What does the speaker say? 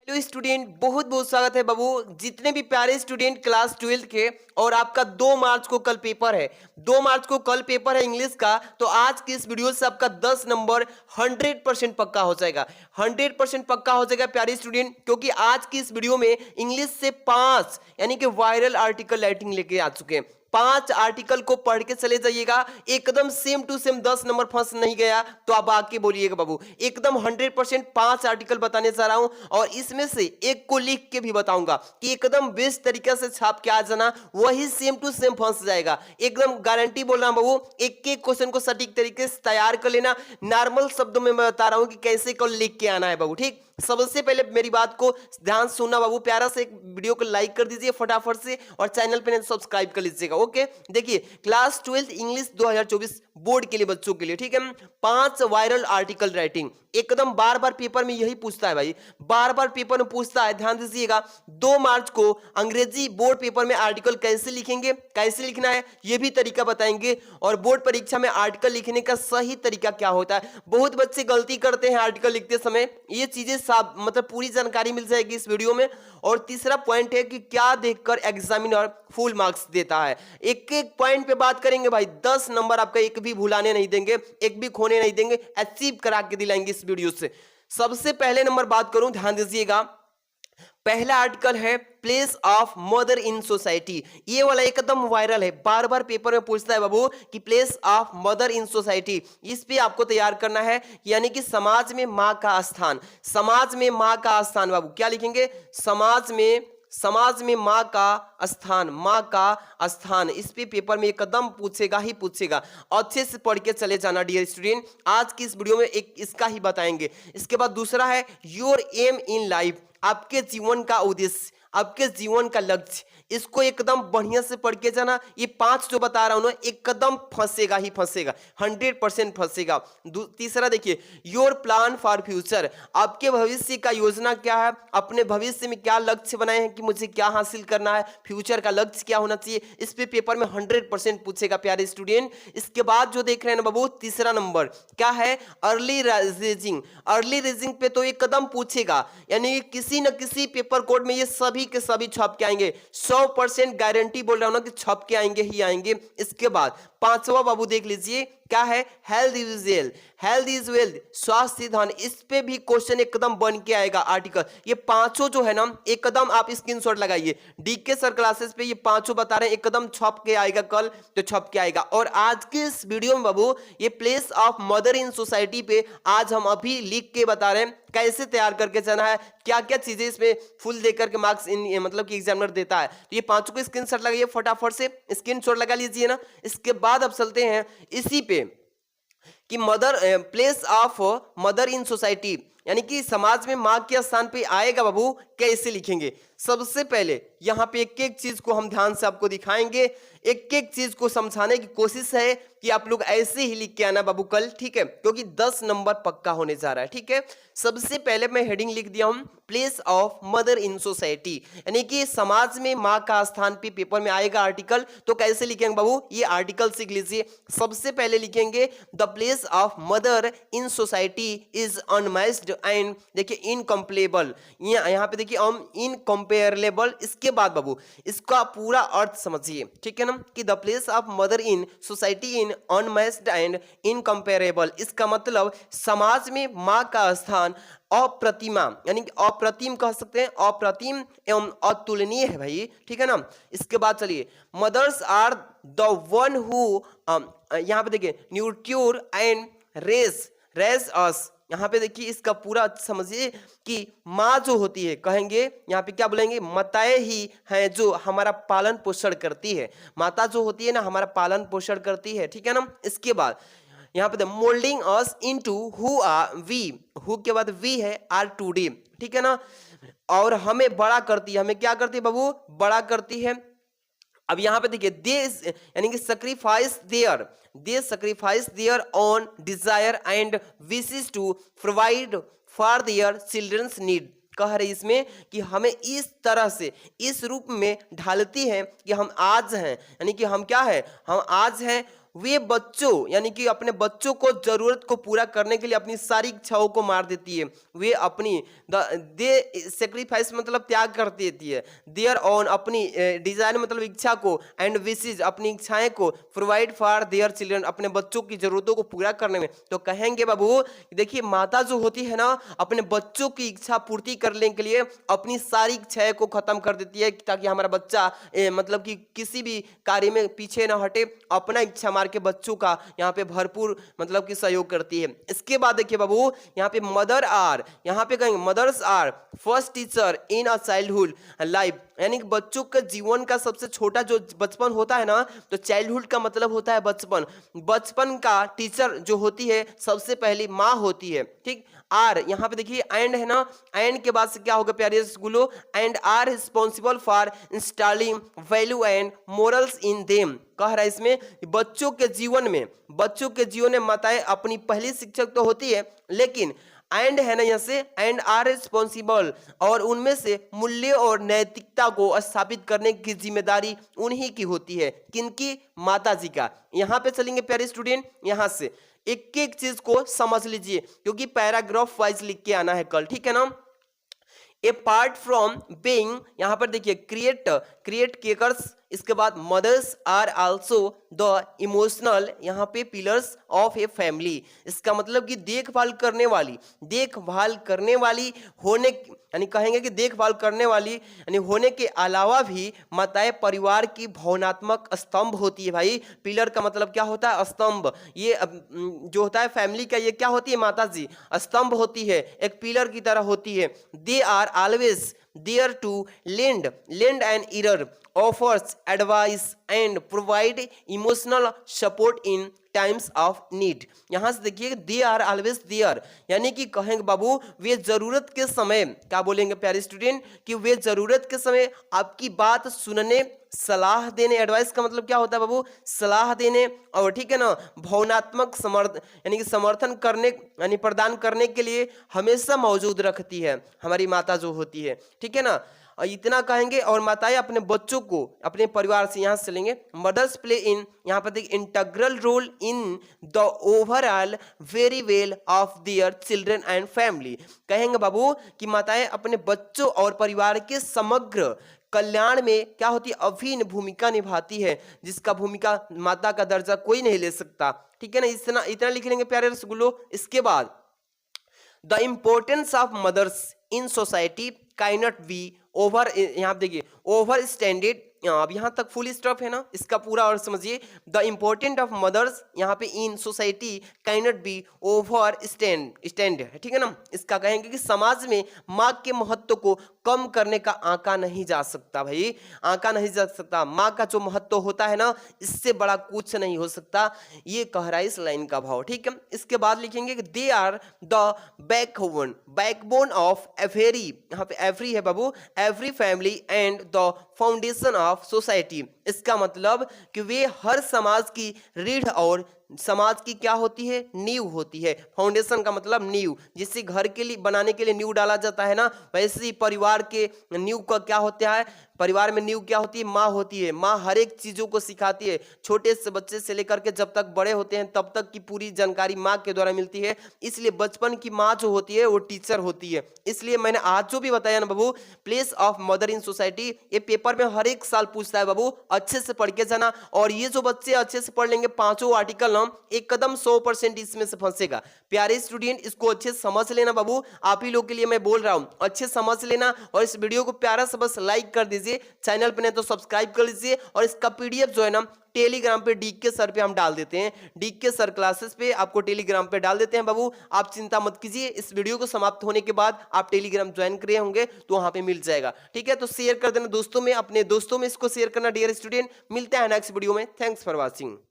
Hello student, बहुत बहुत स्वागत है बाबू। जितने भी प्यारे स्टूडेंट क्लास 12th के, और आपका 2 मार्च को कल पेपर है। 2 मार्च को कल पेपर है इंग्लिश का। तो आज की इस वीडियो से आपका 10 नंबर 100% पक्का हो जाएगा। 100% पक्का हो जाएगा प्यारे स्टूडेंट, क्योंकि आज की इस वीडियो में इंग्लिश से 5 यानी कि वायरल आर्टिकल राइटिंग लेके आ चुके हैं। 5 आर्टिकल को पढ़ के चले जाइएगा, एकदम सेम टू सेम 10 नंबर फंस नहीं गया तो आप आके बोलिएगा बाबू। एकदम 100% 5 आर्टिकल बताने जा रहा हूं, और इसमें से एक को लिख के भी बताऊंगा कि एकदम बेस्ट तरीके से छाप के आ जाना, वही सेम टू सेम फंस जाएगा। एकदम गारंटी बोल रहा हूं बाबू। एक एक क्वेश्चन को सटीक तरीके से तैयार कर लेना। नॉर्मल शब्दों में मैं बता रहा हूं कि कैसे कल लिख के आना है बाबू। ठीक, सबसे पहले मेरी बात को ध्यान सुनना बाबू। प्यारा से एक वीडियो को लाइक कर दीजिए फटाफट से, और चैनल पे सब्सक्राइब कर लीजिएगा। ओके, देखिए क्लास 12th इंग्लिश 2024 बोर्ड के लिए, बच्चों के लिए, ठीक है। 5 वायरल आर्टिकल राइटिंग, एकदम बार बार पेपर में यही पूछता है भाई, बार बार पेपर में पूछता है। ध्यान दीजिएगा, 2 मार्च को अंग्रेजी बोर्ड पेपर में आर्टिकल कैसे लिखेंगे, कैसे लिखना है, ये भी तरीका बताएंगे। और बोर्ड परीक्षा में आर्टिकल लिखने का सही तरीका क्या होता है। बहुत बच्चे गलती करते हैं आर्टिकल लिखते समय, ये चीजें साफ मतलब पूरी जानकारी मिल जाएगी इस वीडियो में। और तीसरा पॉइंट है कि क्या देखकर एग्जामिनर फुल मार्क्स देता है। एक एक पॉइंट पे बात करेंगे भाई। 10 नंबर आपका एक भी भुलाने नहीं देंगे, एक भी खोने नहीं देंगे, अचीव करा के दिलाएंगे इस वीडियो से। सबसे पहले नंबर बात करूं, ध्यान दीजिएगा। पहला आर्टिकल है place of mother in society. ये वाला एकदम वायरल है, बार बार पेपर में पूछता है बाबू कि place of mother in society. इस पे आपको तैयार करना है, यानी कि समाज में माँ का स्थान। समाज में माँ का स्थान बाबू क्या लिखेंगे, समाज में माँ का स्थान, माँ का स्थान। इस पे पेपर में एकदम पूछेगा ही पूछेगा। अच्छे से पढ़ के चले जाना डियर स्टूडेंट, आज की इस वीडियो में एक इसका ही बताएंगे। इसके बाद दूसरा है योर एम इन लाइफ, आपके जीवन का उद्देश्य, आपके जीवन का लक्ष्य। इसको एकदम बढ़िया से पढ़ के जाना। ये 5 जो बता रहा हूं ना, एकदम फंसेगा ही फंसेगा, 100% फंसेगा। तीसरा देखिए योर प्लान फॉर फ्यूचर, आपके भविष्य का योजना क्या है, अपने भविष्य में क्या लक्ष्य बनाए हैं कि मुझे क्या हासिल करना है, फ्यूचर का लक्ष्य क्या होना चाहिए। इस पे पेपर में 100% पूछेगा प्यारे स्टूडेंट। इसके बाद जो देख रहे हैं ना बाबू, तीसरा नंबर क्या है, अर्ली रेजिंग। अर्ली रेजिंग पे तो एकदम पूछेगा, यानी किसी न किसी पेपर कोड में ये सभी के सभी छप के आएंगे। 100% गारंटी बोल रहा हूं ना कि छप के आएंगे ही आएंगे। इसके बाद 5वां बाबू देख लीजिए क्या है, health is wealth. Health is wealth, स्वास्थ्य धन। इस पे भी क्वेश्चन एकदम बन के आएगा आर्टिकल। ये 5 जो है ना, एकदम आप स्क्रीनशॉट लगाइए। डीके सर क्लासेस पे ये 5 बता रहे हैं, एकदम छप के आएगा, कल तो छप के आएगा। और आज के इस वीडियो में बाबू ये place of mother in society पे आज हम अभी लिख के बता रहे हैं कैसे तैयार करके जाना है, क्या क्या चीजें इसमें फुल देकर के मार्क्स इन मतलब कि एग्जामिनर देता है। तो ये 5 को स्क्रीनशॉट लगाइए फटाफट से, स्क्रीनशॉट लगा लीजिए ना। इसके बाद अब चलते हैं इसी पे कि mother place of mother in society, यानी कि समाज में माँ के स्थान पे आएगा बाबू, कैसे लिखेंगे। सबसे पहले यहाँ पे एक एक चीज को हम ध्यान से आपको दिखाएंगे, एक एक चीज को समझाने की कोशिश है कि आप लोग ऐसे ही लिख के आना बाबू कल, ठीक है, क्योंकि 10 नंबर पक्का होने जा रहा है, ठीक है। सबसे पहले मैं हेडिंग लिख दिया हूं place of mother in society, यानी कि समाज में माँ का स्थान पे पेपर में आएगा आर्टिकल। तो कैसे लिखेंगे बाबू, ये आर्टिकल सीख लीजिए। सबसे पहले लिखेंगे the place of mother in society is unmatched and, देखिए इनकम्पेरेबल। यहाँ पे देखिए इनकम्पेरेबल। इसके बाद बाबू इसका पूरा अर्थ समझिए, ठीक है ना, कि the place of mother in society in unmatched and incomparable. इसका मतलब समाज में माँ का स्थान अप्रतिमा, यानी कि अप्रतिम कह सकते हैं, अप्रतिम एवं अतुलनीय है भाई, ठीक है ना। इसके बाद चलिए mothers are the one who, यहाँ पे देखिए न्यूट्यूर एंड रेस अस। यहाँ पे देखिए इसका पूरा समझिए कि माँ जो होती है, कहेंगे यहाँ पे क्या बोलेंगे, माताएं ही हैं जो हमारा पालन पोषण करती है। माता जो होती है ना, हमारा पालन पोषण करती है, ठीक है ना। इसके बाद यहाँ पे moulding us into who are we, who के बाद वी है आर टू डे, ठीक है ना। और हमें बड़ा करती है, हमें क्या करती है बाबू, बड़ा करती है। अब यहाँ पे देखिए दे, यानी कि they sacrifice their own desire and wishes to provide for their childrens need. कह रही इसमें कि हमें इस तरह से, इस रूप में ढालती है कि हम आज हैं, यानी कि हम क्या है, हम आज हैं वे बच्चों यानी कि अपने बच्चों को जरूरत को पूरा करने के लिए अपनी सारी इच्छाओं को मार देती है। वे अपनी दे सेक्रीफाइस मतलब त्याग कर देती है। देयर ऑन अपनी डिजायर मतलब इच्छा को, एंड विशेज अपनी इच्छाएं को, प्रोवाइड फॉर देयर चिल्ड्रन अपने बच्चों की जरूरतों को पूरा करने में। तो कहेंगे बाबू देखिए माता जो होती है ना अपने बच्चों की इच्छा पूर्ति करने के लिए अपनी सारी इच्छाएं को खत्म कर देती है ताकि हमारा बच्चा मतलब कि किसी भी कार्य में पीछे ना हटे, अपना इच्छा मार के बच्चों का यहाँ पे भरपूर मतलब कि सहयोग करती है। इसके बाद देखिए बाबू यहाँ पे मदर आर, यहाँ पे कहेंगे mothers are first teacher in a childhood life, यानी कि बच्चों के जीवन का सबसे छोटा जो बचपन होता है ना, तो चाइल्डहुड का मतलब होता है बचपन। बचपन का टीचर जो होती है सबसे पहली माँ होती है। ठीक, आर यहाँ पे देखिए एंड है ना, एंड के बाद से क्या होगा प्यारे स्कूलों, and are responsible for installing value and morals in them. कह रहा है इसमें बच्चों के जीवन में माताएं अपनी पहली शिक्षक तो होती है, लेकिन एंड है ना यहाँ से, एंड आर रिस्पॉन्सिबल और उनमें से मूल्य और नैतिकता को स्थापित करने की जिम्मेदारी उन्हीं की होती है। किनकी? माता जी का। यहाँ पे चलेंगे प्यारे स्टूडेंट, यहाँ से एक एक चीज को समझ लीजिए क्योंकि पैराग्राफ वाइज लिख के आना है कल, ठीक है ना। अपार्ट फ्रॉम बीइंग, यहाँ पर देखिए क्रिएट केकर्स, इसके बाद mothers are also the emotional यहाँ पे पिलर्स ऑफ ए फैमिली। इसका मतलब कि देखभाल करने वाली होने यानी कहेंगे कि देखभाल करने वाली यानी होने के अलावा भी माताएं परिवार की भावनात्मक स्तंभ होती है। भाई पिलर का मतलब क्या होता है? स्तंभ। ये जो होता है फैमिली का, ये क्या होती है? माता जी स्तंभ होती है, एक पिलर की तरह होती है। They are always there to lend an ear, offers advice and provide emotional support in times of need। यहां से देखिए they are always there, यानी कि कहेंगे बाबू वे जरूरत के समय, क्या बोलेंगे प्यारे स्टूडेंट, कि वे जरूरत के समय आपकी बात सुनने, सलाह देने, एडवाइस का मतलब क्या होता है बाबू? सलाह देने, और ठीक है ना भावनात्मक यानी कि समर्थन करने यानी प्रदान करने के लिए हमेशा मौजूद रखती है हमारी माता जो होती है, ठीक है ना। इतना कहेंगे। और माताएं अपने बच्चों को अपने परिवार से, यहां से लेंगे मदर्स प्ले इन, यहां पर देखिए integral role in the overall very well of their children and family. कहेंगे बाबू कि माताएं अपने बच्चों और परिवार के समग्र कल्याण में क्या होती है? अभिन्न भूमिका निभाती है, जिसका भूमिका माता का दर्जा कोई नहीं ले सकता, ठीक है ना। इतना लिख लेंगे प्यारे रसगुल्लो। इसके बाद the importance of mother's in society cannot be over, यहाँ पे देखिए ओवर स्टैंडर्ड, अब यहाँ तक फुल स्टॉप है ना, इसका पूरा और समझिए। द इम्पोर्टेंट ऑफ मदर्स यहाँ पे in society cannot be over stand है, ठीक है ना। इसका कहेंगे कि समाज में माँ के महत्व को कम करने का आंका नहीं जा सकता। भाई आंका नहीं जा सकता, माँ का जो महत्व होता है ना, इससे बड़ा कुछ नहीं हो सकता, ये कह रहा है इस लाइन का भाव, ठीक है। इसके बाद लिखेंगे कि they are the backbone of every, यहाँ पे एवरी है बाबू, every family and the foundation of society. इसका मतलब कि वे हर समाज की रीढ़ और समाज की क्या होती है? नींव होती है। फाउंडेशन का मतलब नींव, जिससे घर के लिए बनाने के लिए नींव डाला जाता है ना, वैसे ही परिवार के नींव का क्या होता है? परिवार में नींव क्या होती है? माँ होती है। माँ हर एक चीजों को सिखाती है, छोटे से बच्चे से लेकर के जब तक बड़े होते हैं तब तक की पूरी जानकारी माँ के द्वारा मिलती है। इसलिए बचपन की माँ जो होती है वो टीचर होती है। इसलिए मैंने आज जो भी बताया ना बाबू, place of mother in society, ये पेपर में हर एक साल पूछता है बाबू, अच्छे से पढ़ के जाना। और ये जो बच्चे अच्छे से पढ़ लेंगे पांचों आर्टिकल ना, एक कदम 100% इसमें से फंसेगा। प्यारे स्टूडेंट इसको अच्छे से समझ लेना बाबू, आप ही लोग के लिए मैं बोल रहा हूं, अच्छे समझ लेना। और इस वीडियो को प्यारा सा बस लाइक कर दीजिए, चैनल पे नहीं तो सब्सक्राइब कर लीजिए। और इसका पीडीएफ जो है ना टेलीग्राम पे डीके सर पे हम डाल देते हैं, डीके सर क्लासेस पे आपको टेलीग्राम पे डाल देते हैं बाबू, आप चिंता मत कीजिए। इस वीडियो को समाप्त होने के बाद आप टेलीग्राम ज्वाइन करे होंगे तो वहां पे मिल जाएगा, ठीक है। तो शेयर कर देना दोस्तों में, अपने दोस्तों में इसको शेयर करना डियर स्टूडेंट। मिलते हैं नेक्स्ट वीडियो में, थैंक्स फॉर वॉचिंग।